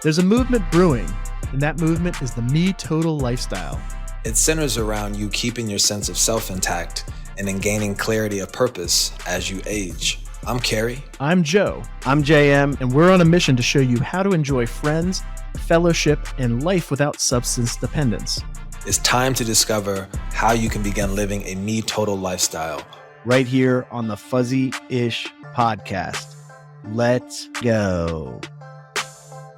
There's a movement brewing, and that movement is the MeTotal lifestyle. It centers around you keeping your sense of self intact and in gaining clarity of purpose as you age. I'm Carrie. I'm Joe. I'm JM. And we're on a mission to show you how to enjoy friends, fellowship, and life without substance dependence. It's time to discover how you can begin living a MeTotal lifestyle. Right here on the FUZZEE'ish podcast. Let's go.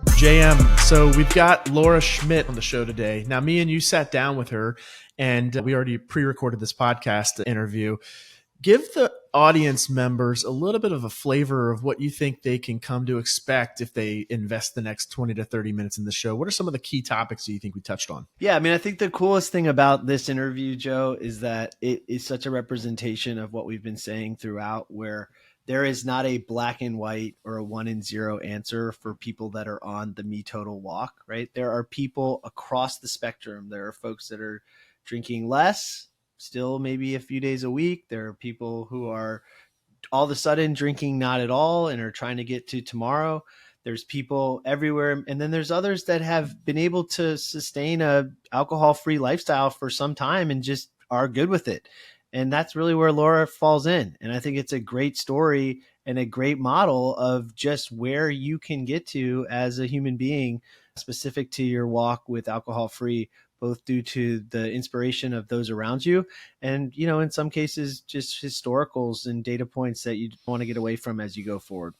JM, so we've got Laura Schmidt on the show today. Now, me and you sat down with her, and we already pre-recorded this podcast interview. Give the audience members a little bit of a flavor of what you think they can come to expect if they invest the next 20 to 30 minutes in the show. What are some of the key topics that you think we touched on? Yeah, I mean, I think the coolest thing about this interview, Joe, is that it is such a representation of what we've been saying throughout, where there is not a black and white or a 1 and 0 answer for people that are on the MeTotal walk, right? There are people across the spectrum. There are folks that are drinking less, still maybe a few days a week. There are people who are all of a sudden drinking not at all and are trying to get to tomorrow. There's people everywhere. And then there's others that have been able to sustain a alcohol-free lifestyle for some time and just are good with it. And that's really where Laura falls in. And I think it's a great story and a great model of just where you can get to as a human being specific to your walk with alcohol-free, both due to the inspiration of those around you and, you know, in some cases, just historicals and data points that you want to get away from as you go forward.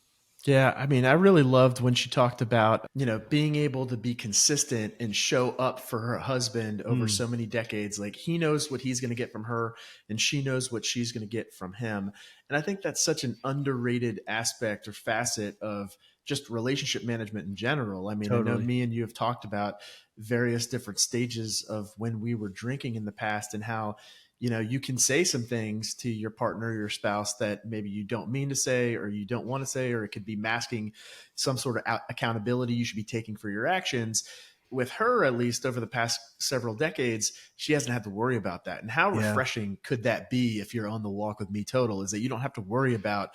Yeah, I mean, I really loved when she talked about, you know, being able to be consistent and show up for her husband over so many decades. Like, he knows what he's going to get from her and she knows what she's going to get from him. And I think that's such an underrated aspect or facet of just relationship management in general. I mean, totally. I know me and you have talked about various different stages of when we were drinking in the past and how, you know, you can say some things to your partner, your spouse that maybe you don't mean to say, or you don't want to say, or it could be masking some sort of accountability you should be taking for your actions. With her, at least over the past several decades, she hasn't had to worry about that. And how refreshing could that be if you're on the walk with MeTotal, is that you don't have to worry about,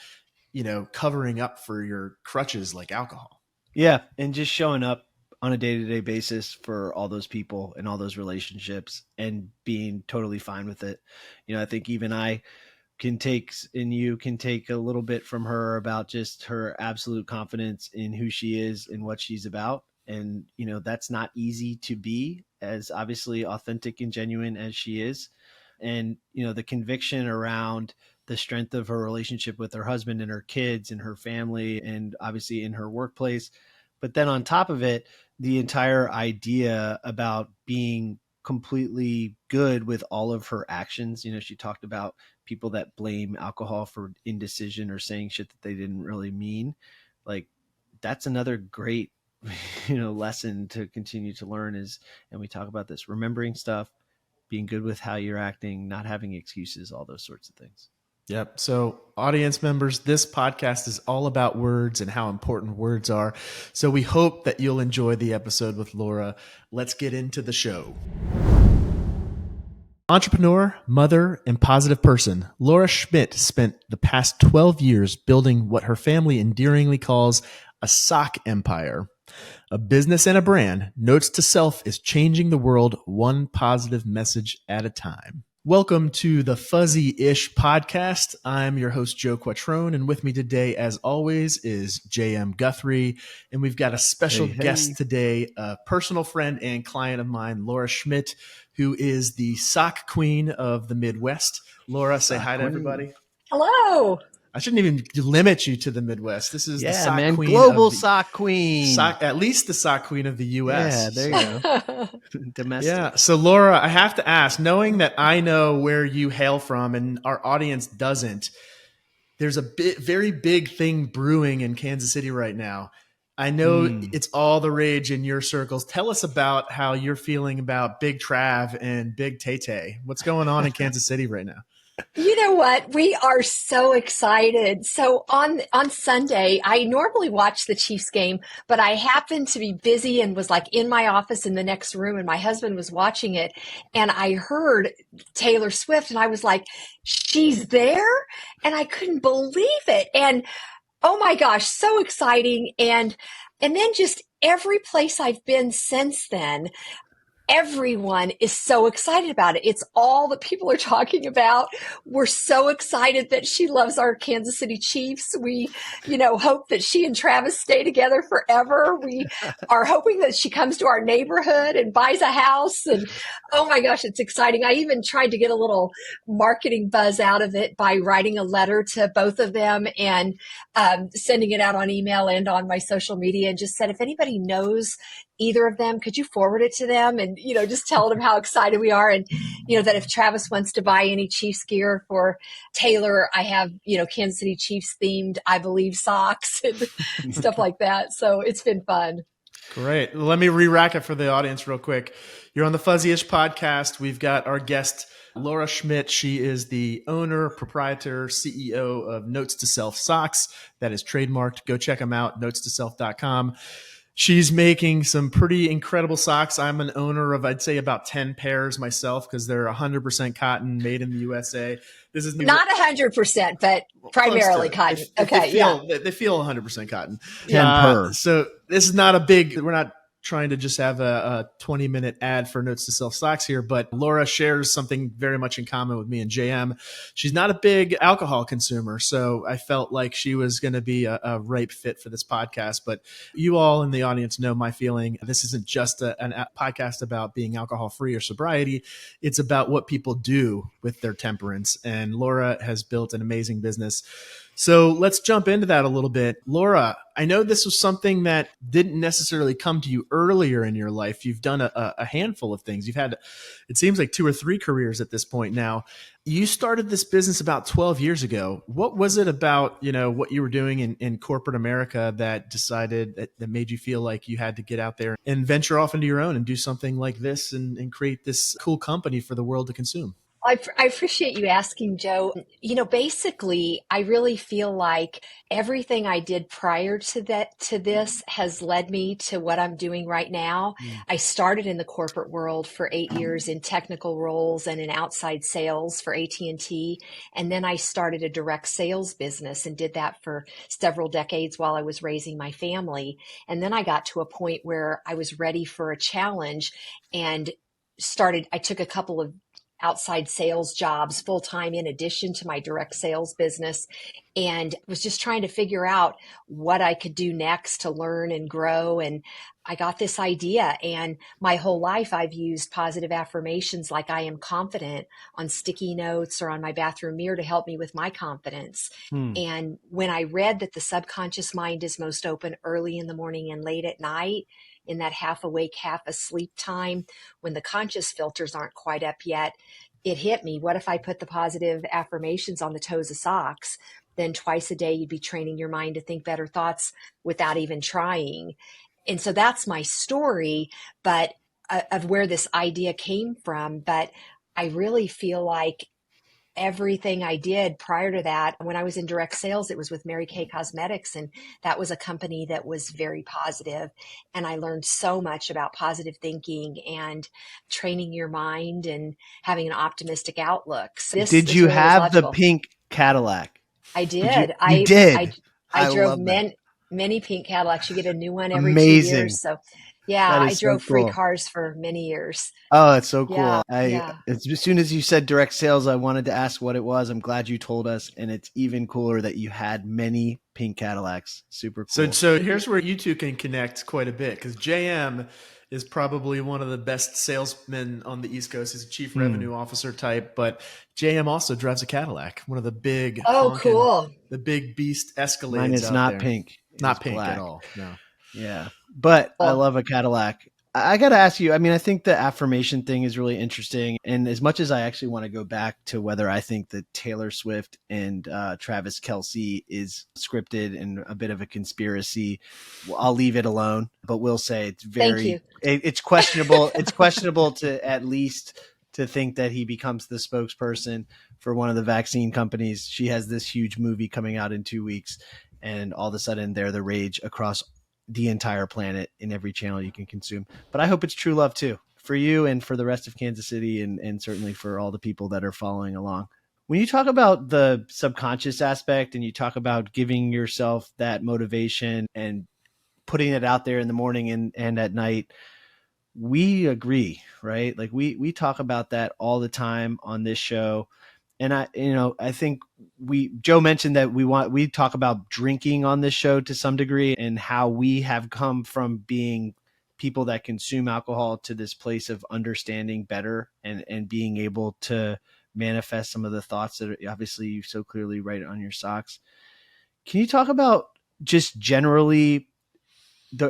you know, covering up for your crutches like alcohol. Yeah. And just showing up on a day-to-day basis for all those people and all those relationships and being totally fine with it. You know, I think even I can take, and you can take a little bit from her about just her absolute confidence in who she is and what she's about. And, you know, that's not easy to be, as obviously authentic and genuine as she is. And, you know, the conviction around the strength of her relationship with her husband and her kids and her family, and obviously in her workplace. But then on top of it, the entire idea about being completely good with all of her actions. You know, she talked about people that blame alcohol for indecision or saying shit that they didn't really mean. Like, that's another great, you know, lesson to continue to learn is, and we talk about this, remembering stuff, being good with how you're acting, not having excuses, all those sorts of things. Yep. So audience members, this podcast is all about words and how important words are. So we hope that you'll enjoy the episode with Laura. Let's get into the show. Entrepreneur, mother, and positive person, Laura Schmidt spent the past 12 years building what her family endearingly calls a sock empire. A business and a brand, Notes to Self is changing the world one positive message at a time. Welcome to the FUZZEE'ish podcast. I'm your host, Joe Quattrone, and with me today, as always, is JM Guthrie. And we've got a special guest today, a personal friend and client of mine, Laura Schmidt, who is the sock queen of the Midwest. Laura, say hi to everybody. Hello. I shouldn't even limit you to the Midwest. This is the sock queen. Global sock queen. At least the sock queen of the U.S. Yeah, there you go. Domestic. Yeah. So, Laura, I have to ask, knowing that I know where you hail from and our audience doesn't, there's a very big thing brewing in Kansas City right now. I know it's all the rage in your circles. Tell us about how you're feeling about Big Trav and Big Tay-Tay. What's going on in Kansas City right now? You know what? We are so excited. So on Sunday, I normally watch the Chiefs game, but I happened to be busy and was like in my office in the next room, and my husband was watching it, and I heard Taylor Swift, and I was like, she's there? And I couldn't believe it. And Oh my gosh, so exciting. And then just every place I've been since then, everyone is so excited about it. It's all that people are talking about. We're so excited that she loves our Kansas City Chiefs. We, hope that she and Travis stay together forever. We are hoping that she comes to our neighborhood and buys a house. And oh my gosh, it's exciting. I even tried to get a little marketing buzz out of it by writing a letter to both of them and sending it out on email and on my social media, and just said, if anybody knows either of them, could you forward it to them? And, just tell them how excited we are. And, that if Travis wants to buy any Chiefs gear for Taylor, I have, Kansas City Chiefs themed, I believe, socks and stuff like that. So it's been fun. Great. Let me re-rack it for the audience real quick. You're on the FUZZEE'ish podcast. We've got our guest, Laura Schmidt. She is the owner, proprietor, CEO of Notes to Self Socks. That is trademarked. Go check them out, notestoself.com. She's making some pretty incredible socks. I'm an owner of, I'd say, about 10 pairs myself because they're 100% cotton, made in the USA. This is not 100%, but primarily cotton. They feel 100% cotton. 10 per. So this is not a big, we're not trying to just have a 20-minute ad for Notes to Self Socks here, but Laura shares something very much in common with me and JM. She's not a big alcohol consumer, so I felt like she was going to be a ripe fit for this podcast. But you all in the audience know my feeling. This isn't just a podcast about being alcohol-free or sobriety. It's about what people do with their temperance, and Laura has built an amazing business. So let's jump into that a little bit. Laura, I know this was something that didn't necessarily come to you earlier in your life. You've done a handful of things. You've had, it seems like 2 or 3 careers at this point now. You started this business about 12 years ago. What was it about, what you were doing in corporate America that that made you feel like you had to get out there and venture off into your own and do something like this and create this cool company for the world to consume? I appreciate you asking, Joe. Basically, I really feel like everything I did prior to this has led me to what I'm doing right now. I started in the corporate world for 8 years in technical roles and in outside sales for AT&T. And then I started a direct sales business and did that for several decades while I was raising my family. And then I got to a point where I was ready for a challenge and I took a couple of outside sales jobs full time in addition to my direct sales business, and was just trying to figure out what I could do next to learn and grow. And I got this idea, and my whole life I've used positive affirmations like I am confident on sticky notes or on my bathroom mirror to help me with my confidence. And when I read that the subconscious mind is most open early in the morning and late at night, in that half awake, half asleep time, when the conscious filters aren't quite up yet, it hit me. What if I put the positive affirmations on the toes of socks? Then twice a day, you'd be training your mind to think better thoughts without even trying. And so that's my story, but of where this idea came from. But I really feel like everything I did prior to that, when I was in direct sales, it was with Mary Kay Cosmetics. And that was a company that was very positive. And I learned so much about positive thinking and training your mind and having an optimistic outlook. So did you have the pink Cadillac? I did. You did. I drove many pink Cadillacs. You get a new one every Amazing. 2 years. So yeah, I drove free cars for many years. Oh, it's so cool. Yeah, As soon as you said direct sales, I wanted to ask what it was. I'm glad you told us. And it's even cooler that you had many pink Cadillacs. Super cool. So here's where you two can connect quite a bit, because JM is probably one of the best salesmen on the East Coast. He's a chief revenue officer type, but JM also drives a Cadillac, one of the big, cool, the big beast Escalades. Mine is not pink. Not pink black. at all. No. Yeah. But I love a Cadillac. I got to ask you, I think the affirmation thing is really interesting. And as much as I actually want to go back to whether I think that Taylor Swift and Travis Kelce is scripted and a bit of a conspiracy, I'll leave it alone. But we'll say it's it's questionable. It's questionable to at least to think that he becomes the spokesperson for one of the vaccine companies. She has this huge movie coming out in 2 weeks, and all of a sudden they're the rage across the entire planet in every channel you can consume. But I hope it's true love too, for you and for the rest of Kansas City, and certainly for all the people that are following along. When you talk about the subconscious aspect and you talk about giving yourself that motivation and putting it out there in the morning and at night, we agree, right? Like we talk about that all the time on this show. And I think Joe mentioned that we talk about drinking on this show to some degree, and how we have come from being people that consume alcohol to this place of understanding better and being able to manifest some of the thoughts that are, obviously you so clearly write on your socks. Can you talk about just generally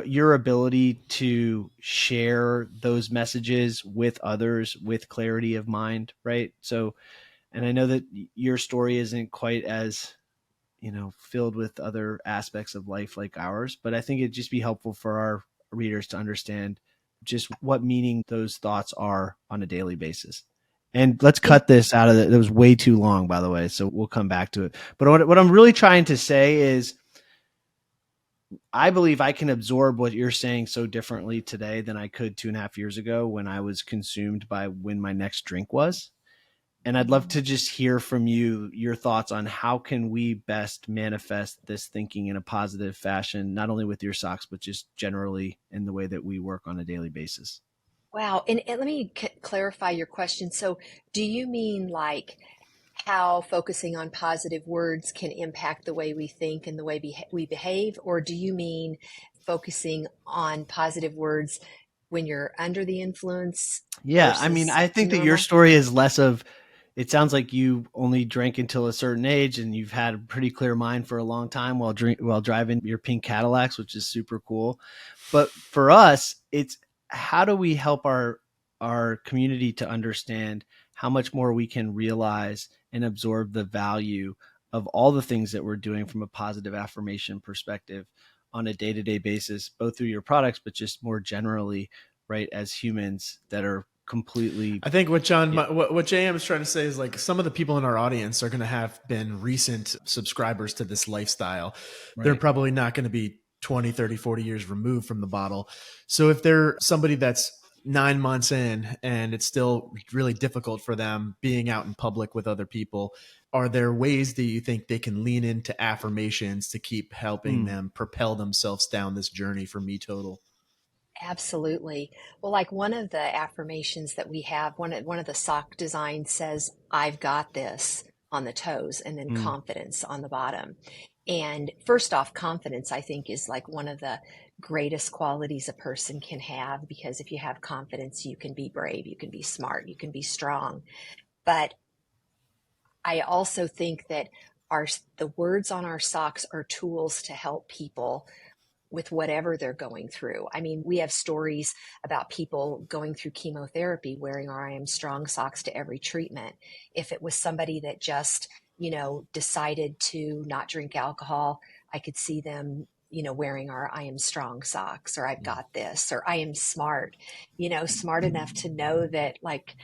your ability to share those messages with others with clarity of mind, right? So, and I know that your story isn't quite as, filled with other aspects of life like ours, but I think it'd just be helpful for our readers to understand just what meaning those thoughts are on a daily basis. And let's cut this out of it. That was way too long, by the way, so we'll come back to it. But what I'm really trying to say is, I believe I can absorb what you're saying so differently today than I could 2.5 years ago when I was consumed by when my next drink was. And I'd love to just hear from you, your thoughts on how can we best manifest this thinking in a positive fashion, not only with your socks, but just generally in the way that we work on a daily basis. Wow. And let me clarify your question. So do you mean like how focusing on positive words can impact the way we think and the way we behave? Or do you mean focusing on positive words when you're under the influence? Yeah. I mean, I think that your story is less of, it sounds like you only drank until a certain age and you've had a pretty clear mind for a long time while driving your pink Cadillacs, which is super cool. But for us, it's how do we help our community to understand how much more we can realize and absorb the value of all the things that we're doing from a positive affirmation perspective on a day-to-day basis, both through your products, but just more generally, right, as humans that are completely. I think what JM is trying to say is like some of the people in our audience are going to have been recent subscribers to this lifestyle. Right. They're probably not going to be 20, 30, 40 years removed from the bottle. So if they're somebody that's 9 months in and it's still really difficult for them being out in public with other people, are there ways that you think they can lean into affirmations to keep helping them propel themselves down this journey for MeTotal? Absolutely. Well, like one of the affirmations that we have, one of the sock designs says, "I've got this" on the toes, and then confidence on the bottom. And first off, confidence, I think, is like one of the greatest qualities a person can have, because if you have confidence, you can be brave, you can be smart, you can be strong. But I also think that the words on our socks are tools to help people with whatever they're going through. I mean, we have stories about people going through chemotherapy wearing our I Am Strong socks to every treatment. If it was somebody that just, decided to not drink alcohol, I could see them, wearing our I Am Strong socks, or I've got this, or I am smart, smart enough to know that, like,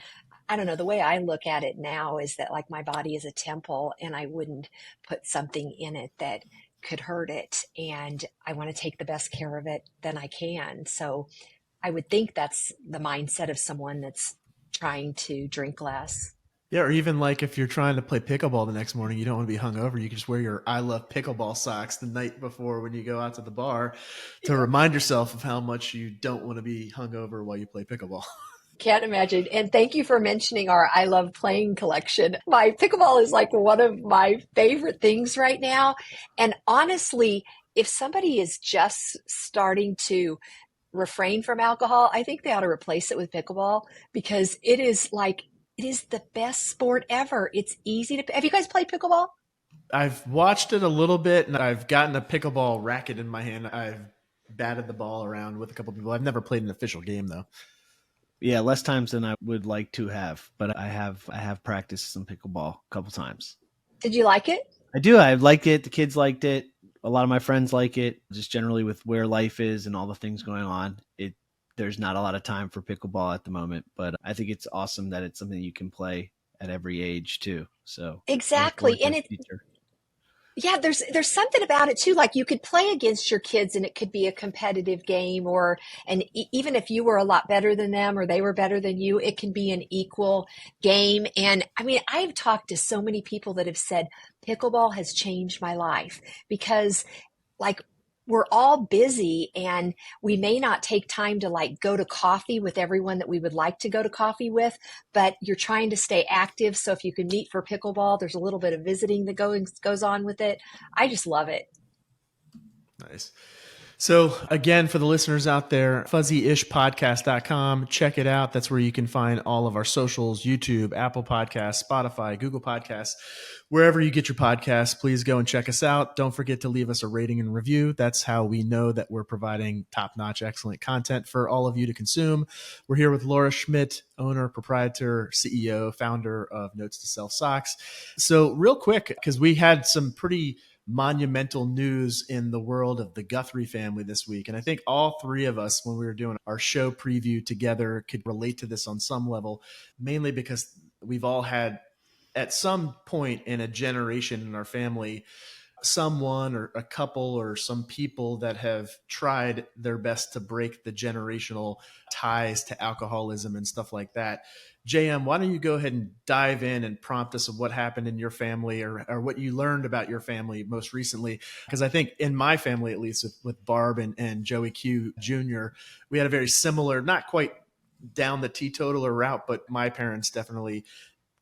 I don't know, the way I look at it now is that like my body is a temple and I wouldn't put something in it that could hurt it, and I want to take the best care of it than I can. So I would think that's the mindset of someone that's trying to drink less. Yeah, or even like if you're trying to play pickleball the next morning, you don't want to be hungover, you can just wear your I Love Pickleball socks the night before when you go out to the bar to remind yourself of how much you don't want to be hungover while you play pickleball. Can't imagine. And thank you for mentioning our I Love Playing collection. My pickleball is like one of my favorite things right now. And honestly, if somebody is just starting to refrain from alcohol, I think they ought to replace it with pickleball, because it is the best sport ever. It's easy to. Have you guys played pickleball? I've watched it a little bit, and I've gotten a pickleball racket in my hand. I've batted the ball around with a couple of people. I've never played an official game though. Yeah, less times than I would like to have, but I have practiced some pickleball a couple times. Did you like it? I do. I like it. The kids liked it. A lot of my friends like it. Just generally with where life is and all the things going on, there's not a lot of time for pickleball at the moment, but I think it's awesome that it's something you can play at every age too. So exactly, and Yeah, there's something about it too. Like you could play against your kids and it could be a competitive game, or even if you were a lot better than them or they were better than you, it can be an equal game. And I mean, I've talked to so many people that have said pickleball has changed my life because like we're all busy and we may not take time to like go to coffee with everyone that we would like to go to coffee with, but you're trying to stay active. So if you can meet for pickleball, there's a little bit of visiting that goes on with it. I just love it. Nice. So again, for the listeners out there, FUZZEEishpodcast.com. Check it out. That's where you can find all of our socials, YouTube, Apple Podcasts, Spotify, Google Podcasts, wherever you get your podcasts. Please go and check us out. Don't forget to leave us a rating and review. That's how we know that we're providing top-notch, excellent content for all of you to consume. We're here with Laura Schmidt, owner, proprietor, CEO, founder of Notes to Self Socks. So real quick, because we had some pretty monumental news in the world of the Guthrie family this week. And I think all three of us, when we were doing our show preview together, could relate to this on some level, mainly because we've all had at some point in a generation in our family, someone or a couple or some people that have tried their best to break the generational ties to alcoholism and stuff like that. JM, why don't you go ahead and dive in and prompt us of what happened in your family or what you learned about your family most recently? Because I think in my family, at least with Barb and Joey Q Jr., we had a very similar, not quite down the teetotaler route, but my parents definitely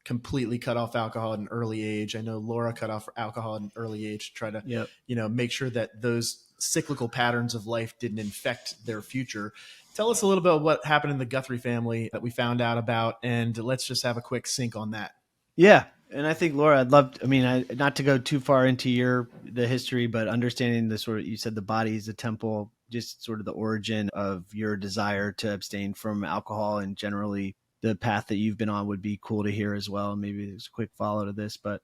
completely cut off alcohol at an early age. I know Laura cut off alcohol at an early age to try to, make sure that those cyclical patterns of life didn't infect their future. Tell us a little bit about what happened in the Guthrie family that we found out about, and let's just have a quick sync on that. Yeah. And I think, Laura, I'd love not to go too far into the history, but understanding the sort of, you said the body is a temple, just sort of the origin of your desire to abstain from alcohol, and generally the path that you've been on would be cool to hear as well. Maybe there's a quick follow to this, but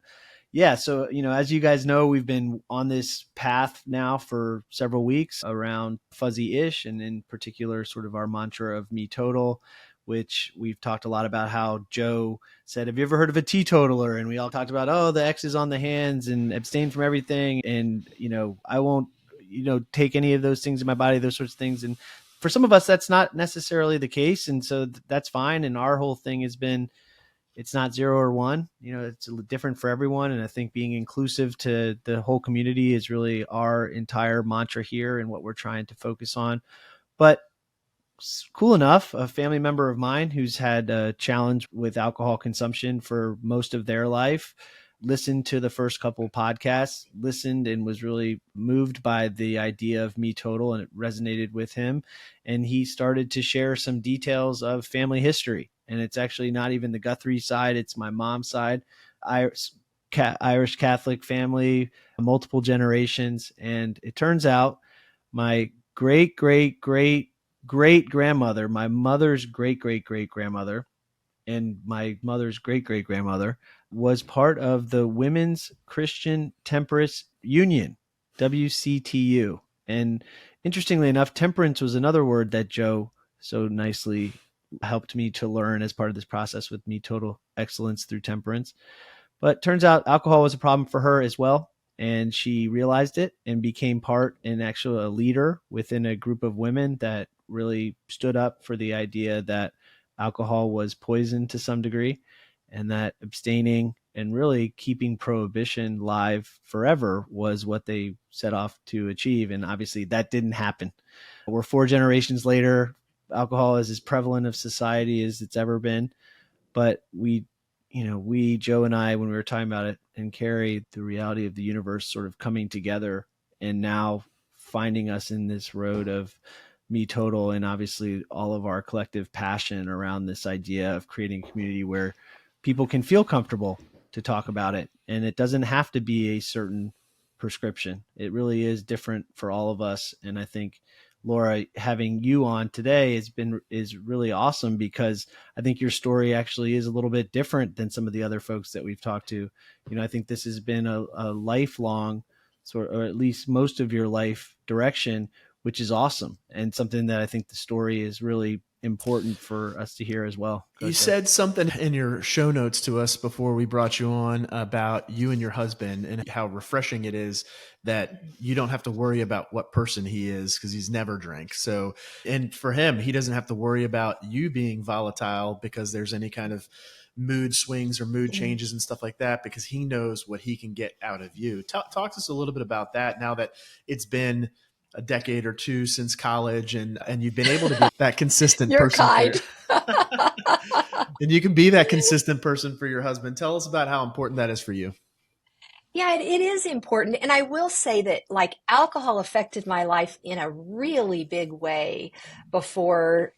yeah. So, as you guys know, we've been on this path now for several weeks around FUZZEE'ish, and in particular, sort of our mantra of MeTotal, which we've talked a lot about how Joe said, have you ever heard of a teetotaler? And we all talked about, the X is on the hands and abstain from everything. And, I won't, take any of those things in my body, those sorts of things. And for some of us, that's not necessarily the case. And so that's fine. And our whole thing has been, it's not 0 or 1, it's different for everyone. And I think being inclusive to the whole community is really our entire mantra here and what we're trying to focus on. But cool enough, a family member of mine who's had a challenge with alcohol consumption for most of their life listened to the first couple podcasts, listened and was really moved by the idea of MeTotal, and it resonated with him. And he started to share some details of family history. And it's actually not even the Guthrie side, it's my mom's side, Irish Catholic family, multiple generations. And it turns out my great grandmother, my mother's great grandmother, and my mother's great grandmother was part of the Women's Christian Temperance Union, WCTU. And interestingly enough, temperance was another word that Joe so nicely helped me to learn as part of this process with MeTotal Excellence through Temperance. But turns out alcohol was a problem for her as well. And she realized it and became part and actually a leader within a group of women that really stood up for the idea that alcohol was poison to some degree, and that abstaining and really keeping prohibition live forever was what they set off to achieve. And obviously that didn't happen. We're 4 generations later. Alcohol is as prevalent of society as it's ever been. But we, Joe and I, when we were talking about it, and Carrie, the reality of the universe sort of coming together and now finding us in this road of MeTotal, and obviously all of our collective passion around this idea of creating a community where people can feel comfortable to talk about it. And it doesn't have to be a certain prescription. It really is different for all of us. And I think, Laura, having you on today is really awesome, because I think your story actually is a little bit different than some of the other folks that we've talked to. I think this has been a lifelong or at least most of your life direction, which is awesome, and something that I think the story is really important for us to hear as well. You said something in your show notes to us before we brought you on about you and your husband and how refreshing it is that you don't have to worry about what person he is because he's never drank. So, and for him, he doesn't have to worry about you being volatile because there's any kind of mood swings or mood changes and stuff like that, because he knows what he can get out of you. Talk to us a little bit about that now that it's been a decade or two since college and you've been able to be that consistent You're person. kind. And you can be that consistent person for your husband. Tell us about how important that is for you. Yeah, it is important. And I will say that like alcohol affected my life in a really big way before,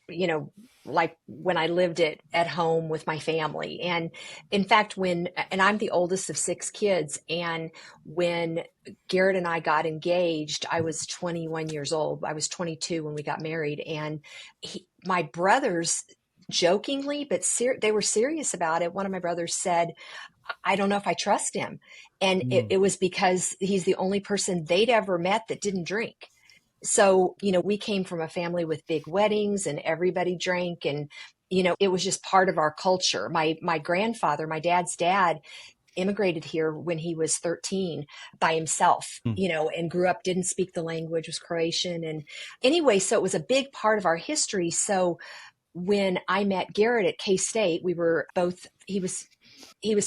like when I lived at home with my family. And in fact, and I'm the oldest of 6 kids. And when Garrett and I got engaged, I was 21 years old. I was 22 when we got married. And my brothers jokingly, but they were serious about it. One of my brothers said, I don't know if I trust him. And it was because he's the only person they'd ever met that didn't drink. So, we came from a family with big weddings and everybody drank. And, it was just part of our culture. My grandfather, my dad's dad, immigrated here when he was 13 by himself, and grew up, didn't speak the language, was Croatian. And anyway, so it was a big part of our history. So when I met Garrett at K-State, we were both, he was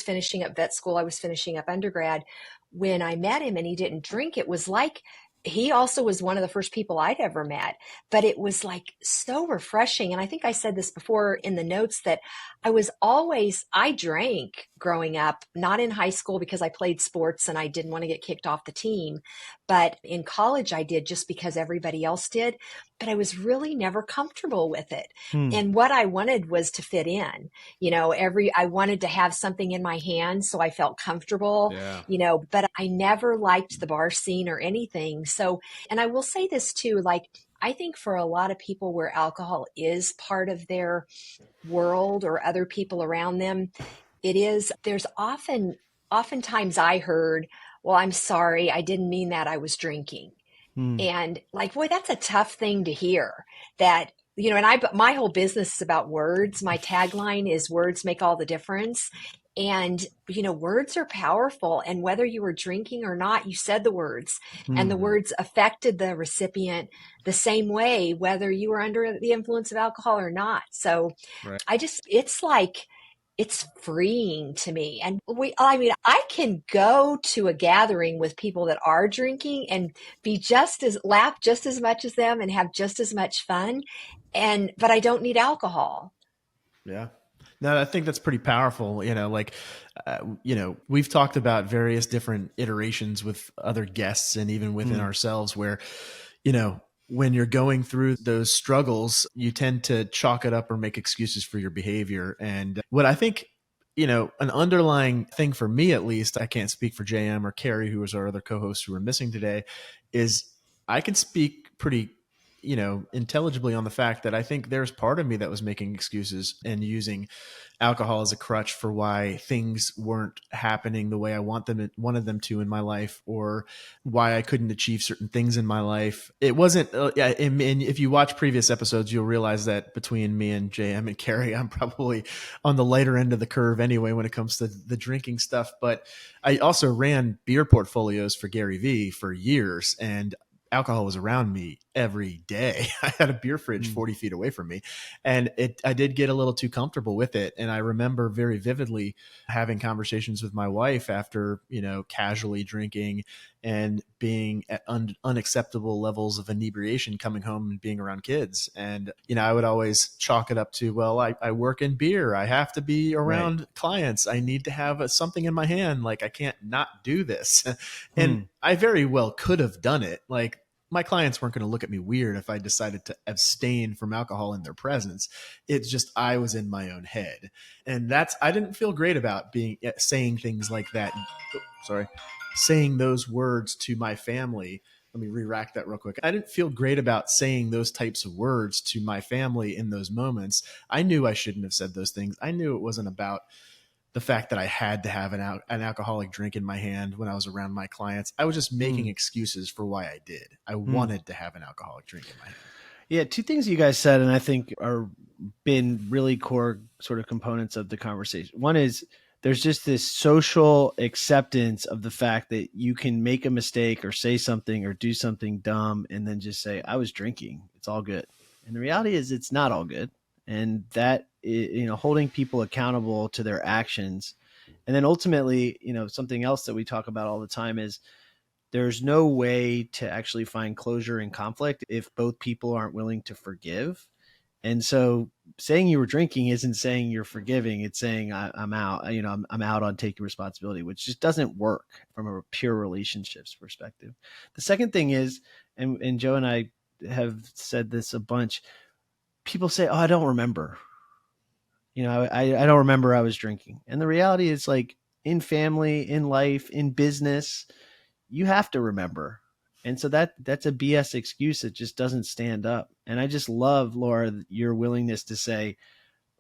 finishing up vet school. I was finishing up undergrad. When I met him and he didn't drink, it was like he also was one of the first people I'd ever met, but it was like so refreshing. And I think I said this before in the notes that I drank growing up, not in high school because I played sports and I didn't want to get kicked off the team, but in college I did just because everybody else did, but I was really never comfortable with it. And what I wanted was to fit in, I wanted to have something in my hand so I felt comfortable, but I never liked the bar scene or anything. So, and I will say this too, like, I think for a lot of people where alcohol is part of their world or other people around them, oftentimes I heard, well, I'm sorry, I didn't mean that, I was drinking. And like, boy, that's a tough thing to hear that, my whole business is about words. My tagline is words make all the difference. And, words are powerful. And whether you were drinking or not, you said the words and the words affected the recipient the same way, whether you were under the influence of alcohol or not. So it's freeing to me. And I can go to a gathering with people that are drinking and laugh just as much as them and have just as much fun. But I don't need alcohol. Yeah. No, I think that's pretty powerful. We've talked about various different iterations with other guests and even within ourselves where, when you're going through those struggles, you tend to chalk it up or make excuses for your behavior. And what I think, an underlying thing for me, at least, I can't speak for JM or Carrie, who was our other co-host who were missing today, is I can speak pretty intelligibly on the fact that I think there's part of me that was making excuses and using alcohol as a crutch for why things weren't happening the way I wanted them to in my life, or why I couldn't achieve certain things in my life. It wasn't, and if you watch previous episodes, you'll realize that between me and JM and Carrie, I'm probably on the lighter end of the curve anyway when it comes to the drinking stuff. But I also ran beer portfolios for Gary Vee for years, and alcohol was around me every day. I had a beer fridge 40 feet away from me, and I did get a little too comfortable with it. And I remember very vividly having conversations with my wife after, casually drinking and being at unacceptable levels of inebriation, coming home and being around kids. And, I would always chalk it up to, well, I work in beer. I have to be around clients. I need to have something in my hand. Like, I can't not do this. And I very well could have done it. Like, my clients weren't going to look at me weird if I decided to abstain from alcohol in their presence. It's just, I was in my own head. And I didn't feel great about saying things like that. Saying those words to my family. Let me re-rack that real quick. I didn't feel great about saying those types of words to my family in those moments. I knew I shouldn't have said those things. I knew it wasn't about the fact that I had to have an alcoholic drink in my hand when I was around my clients. I was just making excuses for why I did. I wanted to have an alcoholic drink in my hand. Yeah, two things you guys said, and I think are been really core sort of components of the conversation. One is there's just this social acceptance of the fact that you can make a mistake or say something or do something dumb and then just say, I was drinking. It's all good. And the reality is it's not all good. And that, holding people accountable to their actions. And then ultimately, something else that we talk about all the time is there's no way to actually find closure in conflict if both people aren't willing to forgive. And so saying you were drinking isn't saying you're forgiving. It's saying I'm out, I'm out on taking responsibility, which just doesn't work from a pure relationships perspective. The second thing is, and Joe and I have said this a bunch, people say, oh, I don't remember. I don't remember I was drinking. And the reality is, like, in family, in life, in business, you have to remember. And so that's a BS excuse that just doesn't stand up. And I just love, Laura, your willingness to say,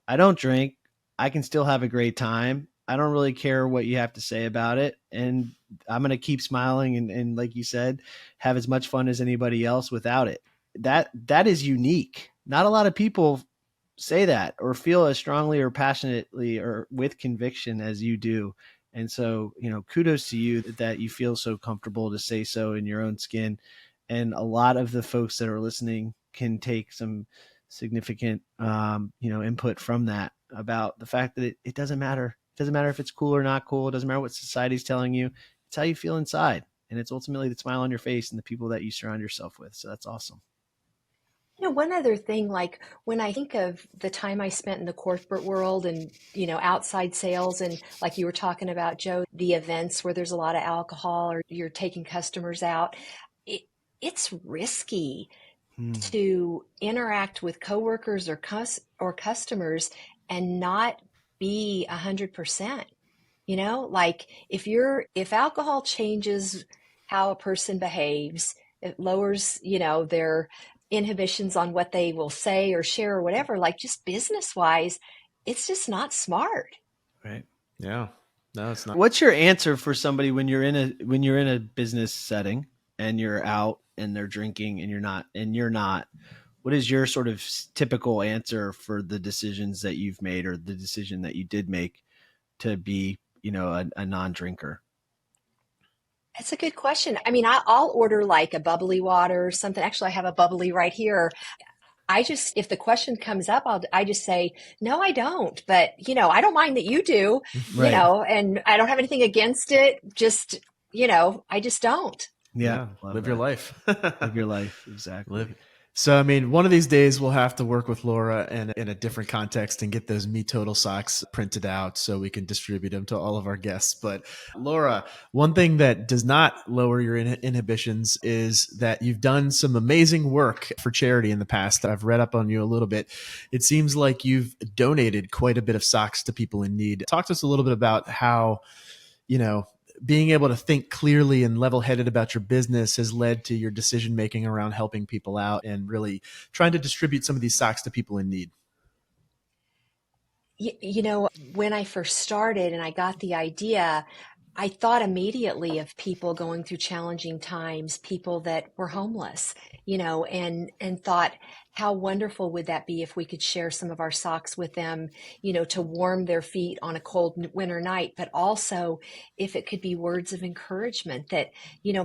I don't drink. I can still have a great time. I don't really care what you have to say about it. And I'm going to keep smiling and like you said, have as much fun as anybody else without it. That is unique. Not a lot of people say that or feel as strongly or passionately or with conviction as you do. And so, kudos to you that you feel so comfortable to say so in your own skin. And a lot of the folks that are listening can take some significant, input from that about the fact that it doesn't matter. It doesn't matter if it's cool or not cool. It doesn't matter what society's telling you. It's how you feel inside. And it's ultimately the smile on your face and the people that you surround yourself with. So that's awesome. One other thing, like when I think of the time I spent in the corporate world and, outside sales, and like you were talking about, Joe, the events where there's a lot of alcohol or you're taking customers out, it's risky to interact with coworkers or customers and not be 100%. Like if alcohol changes how a person behaves, it lowers, their inhibitions on what they will say or share or whatever, like just business wise, it's just not smart. Right. Yeah. No, it's not. What's your answer for somebody when you're in a business setting and you're out and they're drinking and you're not? What is your sort of typical answer for the decisions that you've made or the decision that you did make to be, a non-drinker? That's a good question. I mean, I'll order like a bubbly water or something. Actually, I have a bubbly right here. If the question comes up, I just say, no, I don't. But, I don't mind that you do, Right. And I don't have anything against it. Just, I just don't. Yeah. Live your life. Live your life. Exactly. So, I mean, one of these days we'll have to work with Laura in a different context and get those MeTotal socks printed out so we can distribute them to all of our guests. But Laura, one thing that does not lower your inhibitions is that you've done some amazing work for charity in the past. I've read up on you a little bit. It seems like you've donated quite a bit of socks to people in need. Talk to us a little bit about how, being able to think clearly and level-headed about your business has led to your decision-making around helping people out and really trying to distribute some of these socks to people in need. When I first started and I got the idea, I thought immediately of people going through challenging times, people that were homeless, and thought, how wonderful would that be if we could share some of our socks with them, to warm their feet on a cold winter night, but also if it could be words of encouragement that,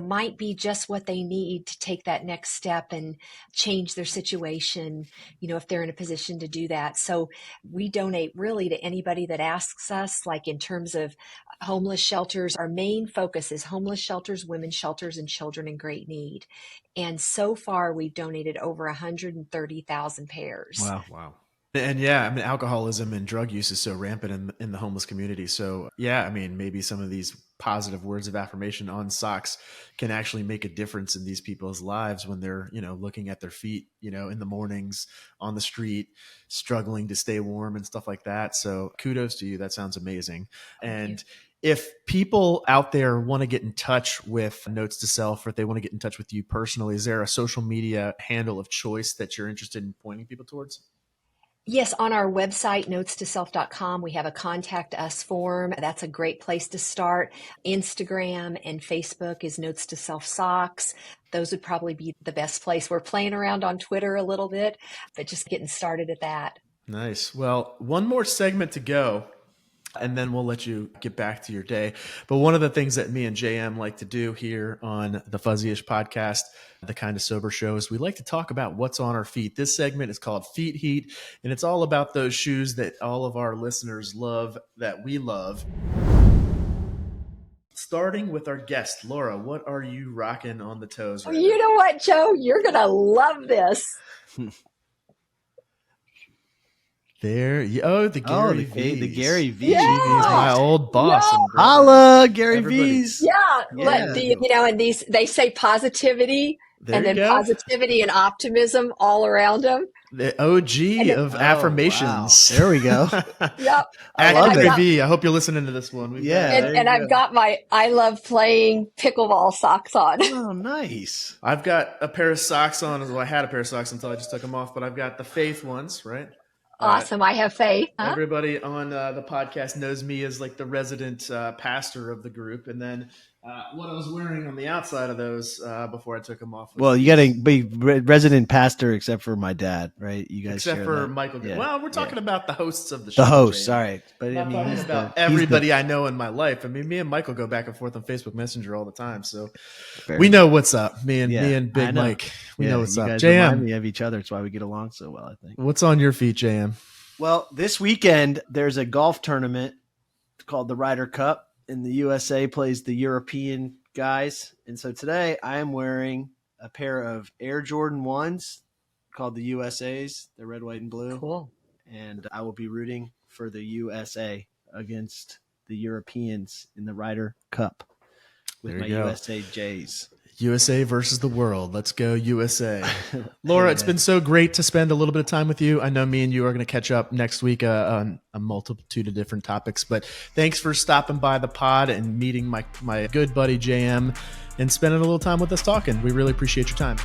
might be just what they need to take that next step and change their situation, if they're in a position to do that. So we donate really to anybody that asks us, like in terms of homeless shelters. Our main focus is homeless shelters, women's shelters, and children in great need. And so far, we've donated over 130,000 pairs. Wow. And yeah, I mean, alcoholism and drug use is so rampant in the homeless community. So yeah, I mean, maybe some of these positive words of affirmation on socks can actually make a difference in these people's lives when they're, looking at their feet, in the mornings on the street, struggling to stay warm and stuff like that. So kudos to you. That sounds amazing. And if people out there want to get in touch with Notes to Self, or if they want to get in touch with you personally, is there a social media handle of choice that you're interested in pointing people towards? Yes, on our website, notestoself.com, we have a contact us form. That's a great place to start. Instagram and Facebook is Notes to Self Socks. those would probably be the best place. We're playing around on Twitter a little bit, but just getting started at that. Nice. Well, one more segment to go, and then we'll let you get back to your day. But one of the things that me and JM like to do here on the FUZZEE'ish podcast, the Kind of Sober show, is we like to talk about what's on our feet. This segment is called Feet Heat, and it's all about those shoes that all of our listeners love, that we love. Starting with our guest, Laura, what are you rocking on the toes right You now? know what, Joe? You're going to love this. There, the Gary Vee. The Gary Vee. Yeah. He's my old boss. Yeah. and brother. Holla, Gary Everybody. Vee's. Yeah. Yeah. And these, they say positivity There and you then go. positivity and optimism all around them. The OG of affirmations. Wow. There we go. Yep. At love Gary it. Vee. I hope you're listening to this one. We've Yeah. got- And I've got my I love playing pickleball socks on. Oh, nice. I've got a pair of socks on. Well, I had a pair of socks until I just took them off, but I've got the Faith ones, right? Awesome. I have faith. Huh? Everybody on the podcast knows me as like the resident pastor of the group. And then what I was wearing on the outside of those before I took them off. Well, you got to be resident pastor, except for my dad, right? You guys, except share for that. Michael. Yeah. Well, we're talking about the hosts of the show. The host. Jay. All right, but I'm I not mean, talking he's about the- everybody I know in my life. I mean, me and Michael go back and forth on Facebook Messenger all the time, so Fair we enough. know what's up. Me and I Big know. Mike, we Yeah, know what's you up. guys remind JM, me of each other. It's why we get along so well, I think. what's on your feet, JM? Well, this weekend there's a golf tournament called the Ryder Cup, and the USA plays the European guys. And so today I am wearing a pair of Air Jordan 1s called the USAs. They're red, white, and blue. Cool. And I will be rooting for the USA against the Europeans in the Ryder Cup with There my you go. USA Jays. USA versus the world. Let's go USA. Laura, it's been so great to spend a little bit of time with you. I know me and you are going to catch up next week on a multitude of different topics, but thanks for stopping by the pod and meeting my good buddy JM and spending a little time with us talking. We really appreciate your time.